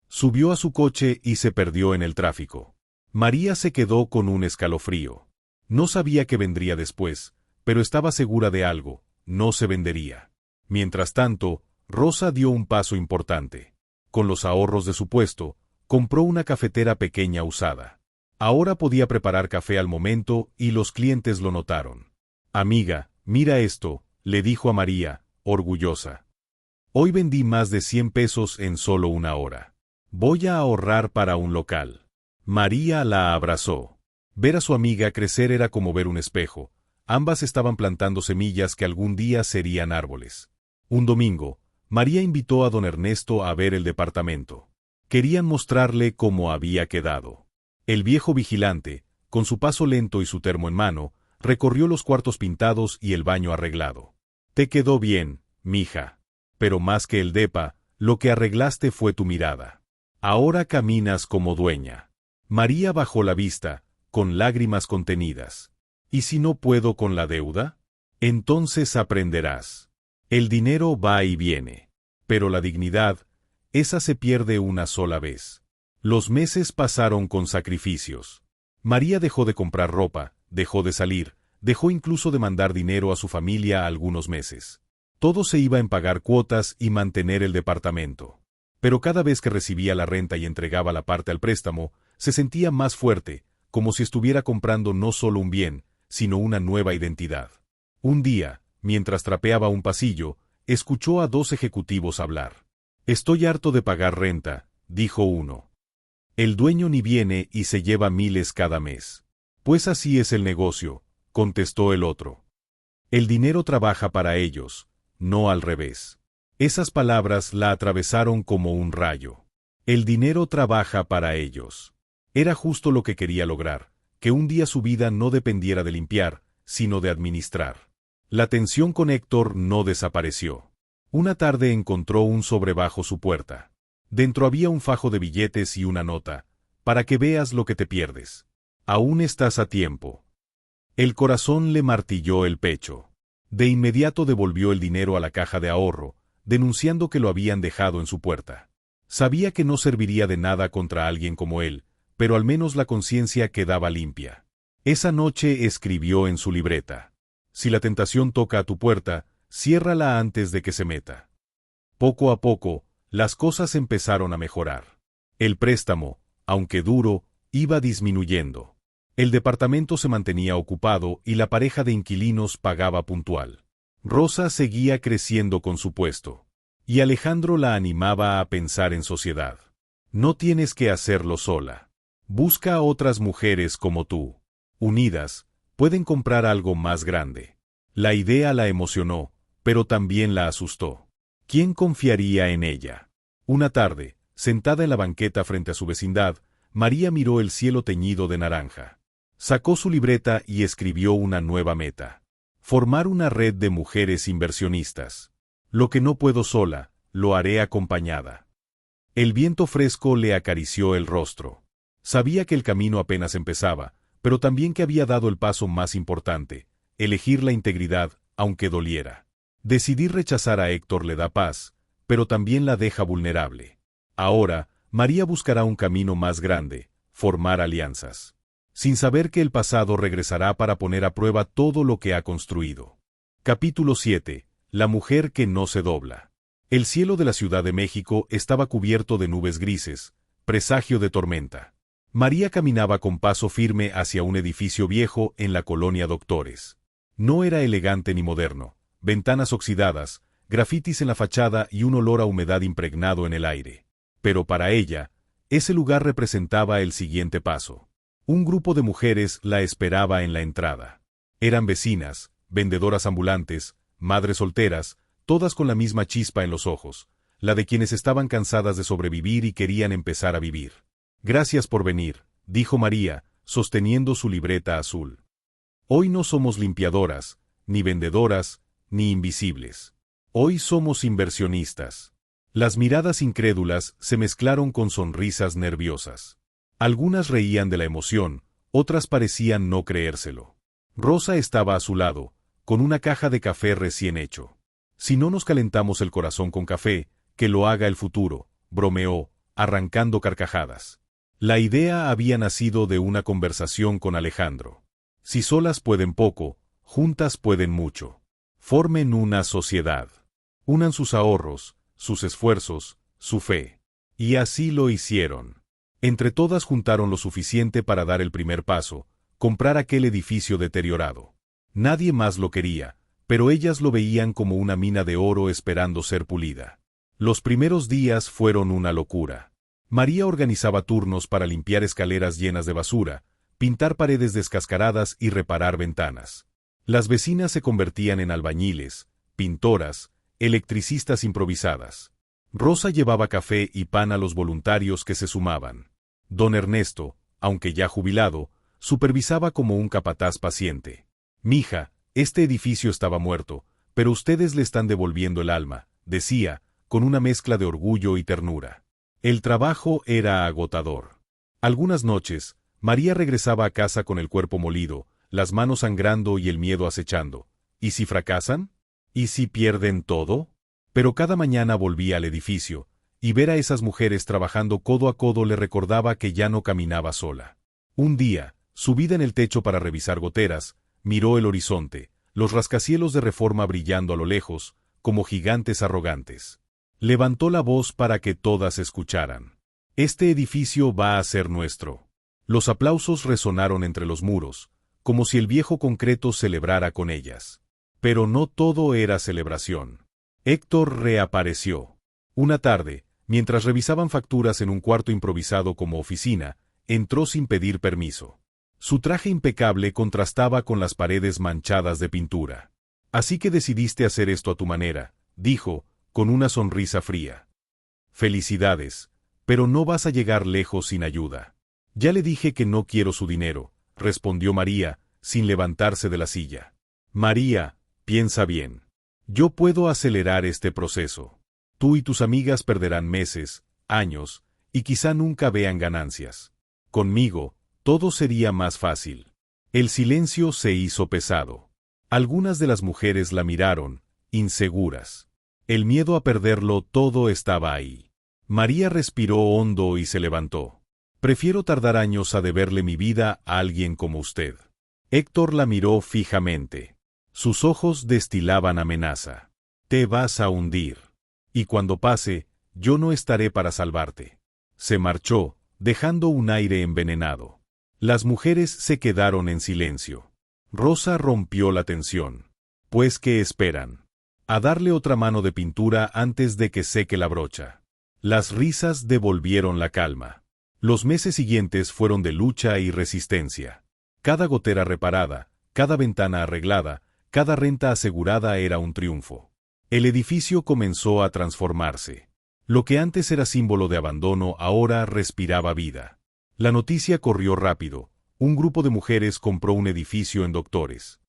Subió a su coche y se perdió en el tráfico. María se quedó con un escalofrío. No sabía qué vendría después, pero estaba segura de algo: no se vendería. Mientras tanto, Rosa dio un paso importante. Con los ahorros de su puesto, compró una cafetera pequeña usada. Ahora podía preparar café al momento y los clientes lo notaron. «Amiga, mira esto», le dijo a María, orgullosa. «Hoy vendí más de 100 pesos en solo 1 hora. Voy a ahorrar para un local». María la abrazó. Ver a su amiga crecer era como ver un espejo. Ambas estaban plantando semillas que algún día serían árboles. Un domingo, María invitó a don Ernesto a ver el departamento. Querían mostrarle cómo había quedado. El viejo vigilante, con su paso lento y su termo en mano, recorrió los cuartos pintados y el baño arreglado. «Te quedó bien, mija. Pero más que el depa, lo que arreglaste fue tu mirada. Ahora caminas como dueña». María bajó la vista, con lágrimas contenidas. «¿Y si no puedo con la deuda? Entonces aprenderás. El dinero va y viene. Pero la dignidad, esa se pierde una sola vez». Los meses pasaron con sacrificios. María dejó de comprar ropa, dejó de salir, dejó incluso de mandar dinero a su familia algunos meses. Todo se iba en pagar cuotas y mantener el departamento. Pero cada vez que recibía la renta y entregaba la parte al préstamo, se sentía más fuerte, como si estuviera comprando no solo un bien, sino una nueva identidad. Un día, mientras trapeaba un pasillo, escuchó a 2 ejecutivos hablar. «Estoy harto de pagar renta», dijo uno. «El dueño ni viene y se lleva miles cada mes». «Pues así es el negocio», contestó el otro. «El dinero trabaja para ellos, no al revés». Esas palabras la atravesaron como un rayo. El dinero trabaja para ellos. Era justo lo que quería lograr, que un día su vida no dependiera de limpiar, sino de administrar. La tensión con Héctor no desapareció. Una tarde encontró un sobre bajo su puerta. Dentro había un fajo de billetes y una nota, para que veas lo que te pierdes. Aún estás a tiempo. El corazón le martilló el pecho. De inmediato devolvió el dinero a la caja de ahorro, denunciando que lo habían dejado en su puerta. Sabía que no serviría de nada contra alguien como él, pero al menos la conciencia quedaba limpia. Esa noche escribió en su libreta: si la tentación toca a tu puerta, ciérrala antes de que se meta. Poco a poco, las cosas empezaron a mejorar. El préstamo, aunque duro, iba disminuyendo. El departamento se mantenía ocupado y la pareja de inquilinos pagaba puntual. Rosa seguía creciendo con su puesto. Y Alejandro la animaba a pensar en sociedad. No tienes que hacerlo sola. Busca a otras mujeres como tú. Unidas, pueden comprar algo más grande. La idea la emocionó, pero también la asustó. ¿Quién confiaría en ella? Una tarde, sentada en la banqueta frente a su vecindad, María miró el cielo teñido de naranja. Sacó su libreta y escribió una nueva meta: formar una red de mujeres inversionistas. Lo que no puedo sola, lo haré acompañada. El viento fresco le acarició el rostro. Sabía que el camino apenas empezaba, pero también que había dado el paso más importante: elegir la integridad, aunque doliera. Decidir rechazar a Héctor le da paz, pero también la deja vulnerable. Ahora, María buscará un camino más grande: formar alianzas. Sin saber que el pasado regresará para poner a prueba todo lo que ha construido. Capítulo 7. La mujer que no se dobla. El cielo de la Ciudad de México estaba cubierto de nubes grises, presagio de tormenta. María caminaba con paso firme hacia un edificio viejo en la colonia Doctores. No era elegante ni moderno: ventanas oxidadas, grafitis en la fachada y un olor a humedad impregnado en el aire. Pero para ella, ese lugar representaba el siguiente paso. Un grupo de mujeres la esperaba en la entrada. Eran vecinas, vendedoras ambulantes, madres solteras, todas con la misma chispa en los ojos, la de quienes estaban cansadas de sobrevivir y querían empezar a vivir. Gracias por venir, dijo María, sosteniendo su libreta azul. Hoy no somos limpiadoras, ni vendedoras, ni invisibles. Hoy somos inversionistas. Las miradas incrédulas se mezclaron con sonrisas nerviosas. Algunas reían de la emoción, otras parecían no creérselo. Rosa estaba a su lado, con una caja de café recién hecho. Si no nos calentamos el corazón con café, que lo haga el futuro, bromeó, arrancando carcajadas. La idea había nacido de una conversación con Alejandro. Si solas pueden poco, juntas pueden mucho. Formen una sociedad. Unan sus ahorros, sus esfuerzos, su fe. Y así lo hicieron. Entre todas juntaron lo suficiente para dar el primer paso: comprar aquel edificio deteriorado. Nadie más lo quería, pero ellas lo veían como una mina de oro esperando ser pulida. Los primeros días fueron una locura. María organizaba turnos para limpiar escaleras llenas de basura, pintar paredes descascaradas y reparar ventanas. Las vecinas se convertían en albañiles, pintoras, electricistas improvisadas. Rosa llevaba café y pan a los voluntarios que se sumaban. Don Ernesto, aunque ya jubilado, supervisaba como un capataz paciente. «Mija, este edificio estaba muerto, pero ustedes le están devolviendo el alma», decía, con una mezcla de orgullo y ternura. El trabajo era agotador. Algunas noches, María regresaba a casa con el cuerpo molido, las manos sangrando y el miedo acechando. ¿Y si fracasan? ¿Y si pierden todo? Pero cada mañana volvía al edificio, y ver a esas mujeres trabajando codo a codo le recordaba que ya no caminaba sola. Un día, subida en el techo para revisar goteras, miró el horizonte, los rascacielos de Reforma brillando a lo lejos, como gigantes arrogantes. Levantó la voz para que todas escucharan. «Este edificio va a ser nuestro». Los aplausos resonaron entre los muros, como si el viejo concreto celebrara con ellas. Pero no todo era celebración. Héctor reapareció. Una tarde, mientras revisaban facturas en un cuarto improvisado como oficina, entró sin pedir permiso. Su traje impecable contrastaba con las paredes manchadas de pintura. «Así que decidiste hacer esto a tu manera», dijo, con una sonrisa fría. Felicidades, pero no vas a llegar lejos sin ayuda. Ya le dije que no quiero su dinero, respondió María, sin levantarse de la silla. María, piensa bien. Yo puedo acelerar este proceso. Tú y tus amigas perderán meses, años, y quizá nunca vean ganancias. Conmigo, todo sería más fácil. El silencio se hizo pesado. Algunas de las mujeres la miraron, inseguras. El miedo a perderlo todo estaba ahí. María respiró hondo y se levantó. Prefiero tardar años a deberle mi vida a alguien como usted. Héctor la miró fijamente. Sus ojos destilaban amenaza. Te vas a hundir. Y cuando pase, yo no estaré para salvarte. Se marchó, dejando un aire envenenado. Las mujeres se quedaron en silencio. Rosa rompió la tensión. Pues, ¿qué esperan? A darle otra mano de pintura antes de que seque la brocha. Las risas devolvieron la calma. Los meses siguientes fueron de lucha y resistencia. Cada gotera reparada, cada ventana arreglada, cada renta asegurada era un triunfo. El edificio comenzó a transformarse. Lo que antes era símbolo de abandono ahora respiraba vida. La noticia corrió rápido. Un grupo de mujeres compró un edificio en Doctores.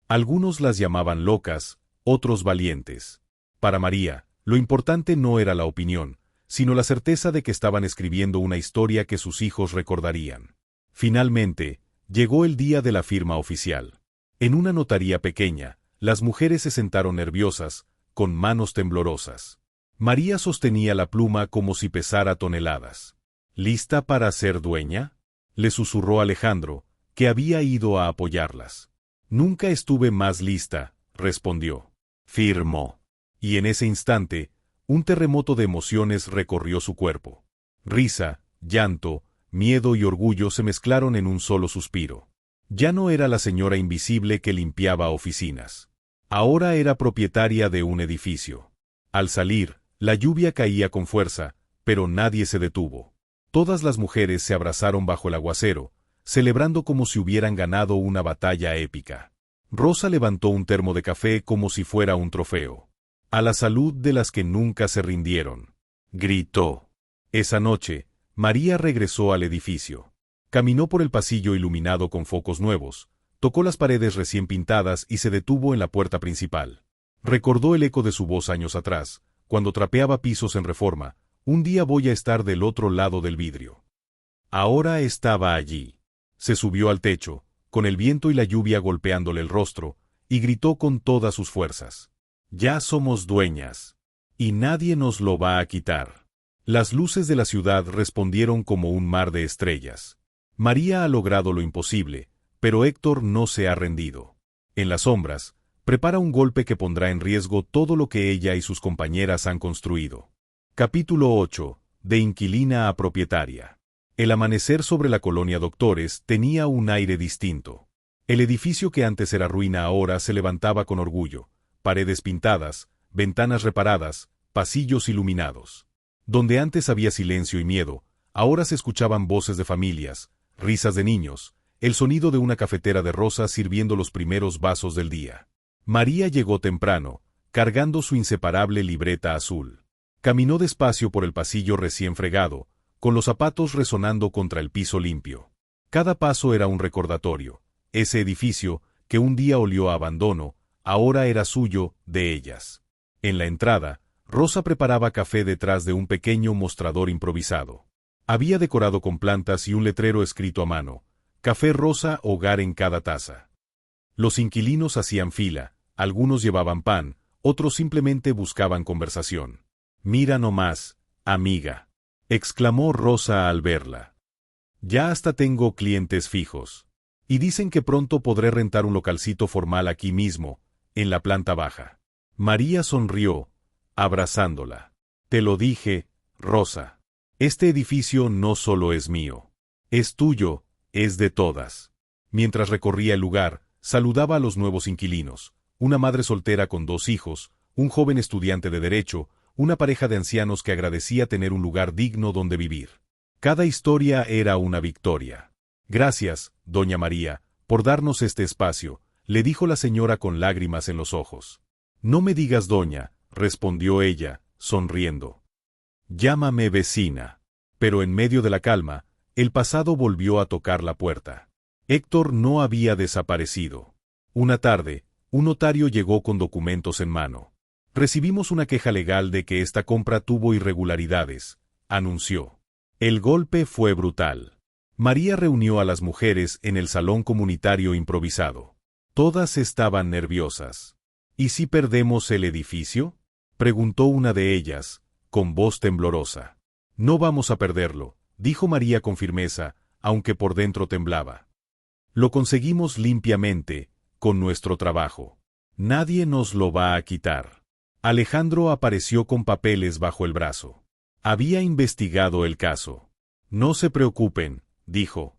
Algunos las llamaban locas, otros valientes. Para María, lo importante no era la opinión, sino la certeza de que estaban escribiendo una historia que sus hijos recordarían. Finalmente, llegó el día de la firma oficial. En una notaría pequeña, las mujeres se sentaron nerviosas, con manos temblorosas. María sostenía la pluma como si pesara toneladas. ¿Lista para ser dueña?, le susurró Alejandro, que había ido a apoyarlas. Nunca estuve más lista, respondió. Firmó. Y en ese instante, un terremoto de emociones recorrió su cuerpo. Risa, llanto, miedo y orgullo se mezclaron en un solo suspiro. Ya no era la señora invisible que limpiaba oficinas. Ahora era propietaria de un edificio. Al salir, la lluvia caía con fuerza, pero nadie se detuvo. Todas las mujeres se abrazaron bajo el aguacero, celebrando como si hubieran ganado una batalla épica. Rosa levantó un termo de café como si fuera un trofeo. A la salud de las que nunca se rindieron, gritó. Esa noche, María regresó al edificio. Caminó por el pasillo iluminado con focos nuevos, tocó las paredes recién pintadas y se detuvo en la puerta principal. Recordó el eco de su voz años atrás, cuando trapeaba pisos en Reforma. Un día voy a estar del otro lado del vidrio. Ahora estaba allí. Se subió al techo, con el viento y la lluvia golpeándole el rostro, y gritó con todas sus fuerzas. Ya somos dueñas. Y nadie nos lo va a quitar. Las luces de la ciudad respondieron como un mar de estrellas. María ha logrado lo imposible, pero Héctor no se ha rendido. En las sombras, prepara un golpe que pondrá en riesgo todo lo que ella y sus compañeras han construido. Capítulo 8. De inquilina a propietaria. El amanecer sobre la colonia Doctores tenía un aire distinto. El edificio que antes era ruina ahora se levantaba con orgullo, paredes pintadas, ventanas reparadas, pasillos iluminados. Donde antes había silencio y miedo, ahora se escuchaban voces de familias, risas de niños, el sonido de una cafetera de Rosa sirviendo los primeros vasos del día. María llegó temprano, cargando su inseparable libreta azul. Caminó despacio por el pasillo recién fregado, con los zapatos resonando contra el piso limpio. Cada paso era un recordatorio. Ese edificio, que un día olió a abandono, ahora era suyo, de ellas. En la entrada, Rosa preparaba café detrás de un pequeño mostrador improvisado. Había decorado con plantas y un letrero escrito a mano: Café Rosa, hogar en cada taza. Los inquilinos hacían fila, algunos llevaban pan, otros simplemente buscaban conversación. Mira nomás, amiga, exclamó Rosa al verla. Ya hasta tengo clientes fijos. Y dicen que pronto podré rentar un localcito formal aquí mismo, en la planta baja. María sonrió, abrazándola. Te lo dije, Rosa. Este edificio no solo es mío. Es tuyo, es de todas. Mientras recorría el lugar, saludaba a los nuevos inquilinos, una madre soltera con 2 hijos, un joven estudiante de Derecho, una pareja de ancianos que agradecía tener un lugar digno donde vivir. Cada historia era una victoria. Gracias, doña María, por darnos este espacio, le dijo la señora con lágrimas en los ojos. No me digas doña, respondió ella, sonriendo. Llámame vecina. Pero en medio de la calma, el pasado volvió a tocar la puerta. Héctor no había desaparecido. Una tarde, un notario llegó con documentos en mano. Recibimos una queja legal de que esta compra tuvo irregularidades, anunció. El golpe fue brutal. María reunió a las mujeres en el salón comunitario improvisado. Todas estaban nerviosas. ¿Y si perdemos el edificio?, preguntó una de ellas, con voz temblorosa. No vamos a perderlo, dijo María con firmeza, aunque por dentro temblaba. Lo conseguimos limpiamente, con nuestro trabajo. Nadie nos lo va a quitar. Alejandro apareció con papeles bajo el brazo. Había investigado el caso. No se preocupen, dijo.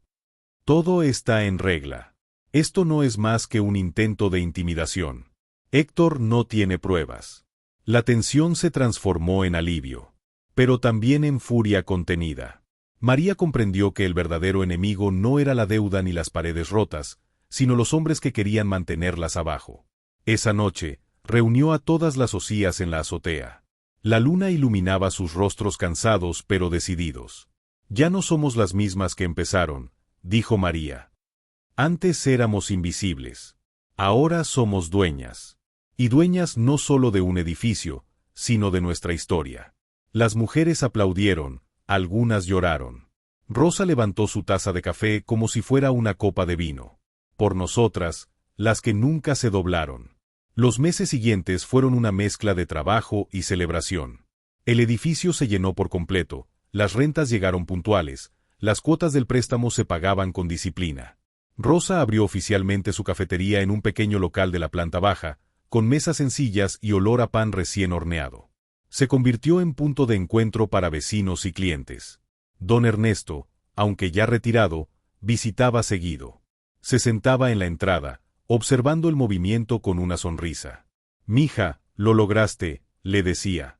Todo está en regla. Esto no es más que un intento de intimidación. Héctor no tiene pruebas. La tensión se transformó en alivio, pero también en furia contenida. María comprendió que el verdadero enemigo no era la deuda ni las paredes rotas, sino los hombres que querían mantenerlas abajo. Esa noche, reunió a todas las osías en la azotea. La luna iluminaba sus rostros cansados pero decididos. Ya no somos las mismas que empezaron, dijo María. Antes éramos invisibles. Ahora somos dueñas. Y dueñas no solo de un edificio, sino de nuestra historia. Las mujeres aplaudieron, algunas lloraron. Rosa levantó su taza de café como si fuera una copa de vino. Por nosotras, las que nunca se doblaron. Los meses siguientes fueron una mezcla de trabajo y celebración. El edificio se llenó por completo, las rentas llegaron puntuales, las cuotas del préstamo se pagaban con disciplina. Rosa abrió oficialmente su cafetería en un pequeño local de la planta baja, con mesas sencillas y olor a pan recién horneado. Se convirtió en punto de encuentro para vecinos y clientes. Don Ernesto, aunque ya retirado, visitaba seguido. Se sentaba en la entrada, observando el movimiento con una sonrisa. «Mija, lo lograste», le decía.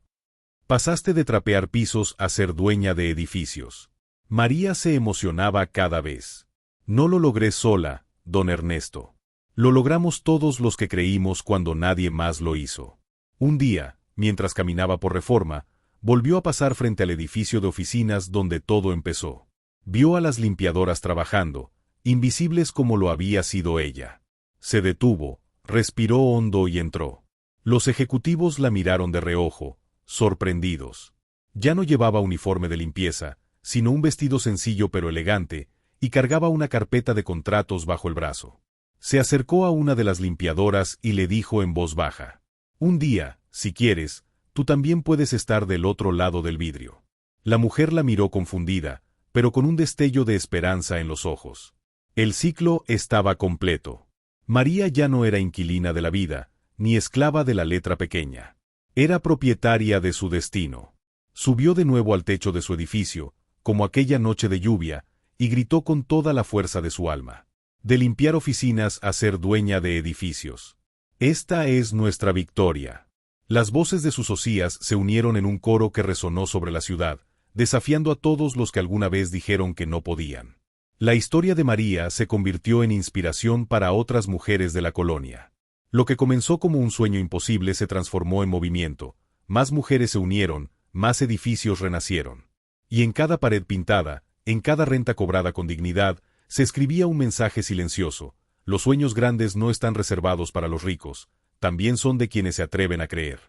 «Pasaste de trapear pisos a ser dueña de edificios». María se emocionaba cada vez. «No lo logré sola, don Ernesto. Lo logramos todos los que creímos cuando nadie más lo hizo». Un día, mientras caminaba por Reforma, volvió a pasar frente al edificio de oficinas donde todo empezó. Vio a las limpiadoras trabajando, invisibles como lo había sido ella. Se detuvo, respiró hondo y entró. Los ejecutivos la miraron de reojo, sorprendidos. Ya no llevaba uniforme de limpieza, sino un vestido sencillo pero elegante, y cargaba una carpeta de contratos bajo el brazo. Se acercó a una de las limpiadoras y le dijo en voz baja: «Un día, si quieres, tú también puedes estar del otro lado del vidrio». La mujer la miró confundida, pero con un destello de esperanza en los ojos. El ciclo estaba completo. María ya no era inquilina de la vida, ni esclava de la letra pequeña. Era propietaria de su destino. Subió de nuevo al techo de su edificio, como aquella noche de lluvia, y gritó con toda la fuerza de su alma: «De limpiar oficinas a ser dueña de edificios. Esta es nuestra victoria». Las voces de sus osías se unieron en un coro que resonó sobre la ciudad, desafiando a todos los que alguna vez dijeron que no podían. La historia de María se convirtió en inspiración para otras mujeres de la colonia. Lo que comenzó como un sueño imposible se transformó en movimiento, más mujeres se unieron, más edificios renacieron. Y en cada pared pintada, en cada renta cobrada con dignidad, se escribía un mensaje silencioso: los sueños grandes no están reservados para los ricos, también son de quienes se atreven a creer.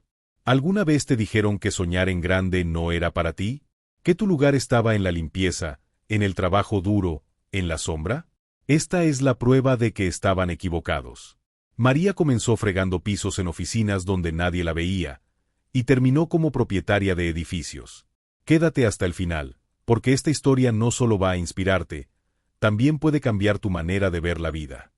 ¿Alguna vez te dijeron que soñar en grande no era para ti? ¿Que tu lugar estaba en la limpieza, en el trabajo duro, en la sombra? Esta es la prueba de que estaban equivocados. María comenzó fregando pisos en oficinas donde nadie la veía, y terminó como propietaria de edificios. Quédate hasta el final, porque esta historia no solo va a inspirarte, también puede cambiar tu manera de ver la vida.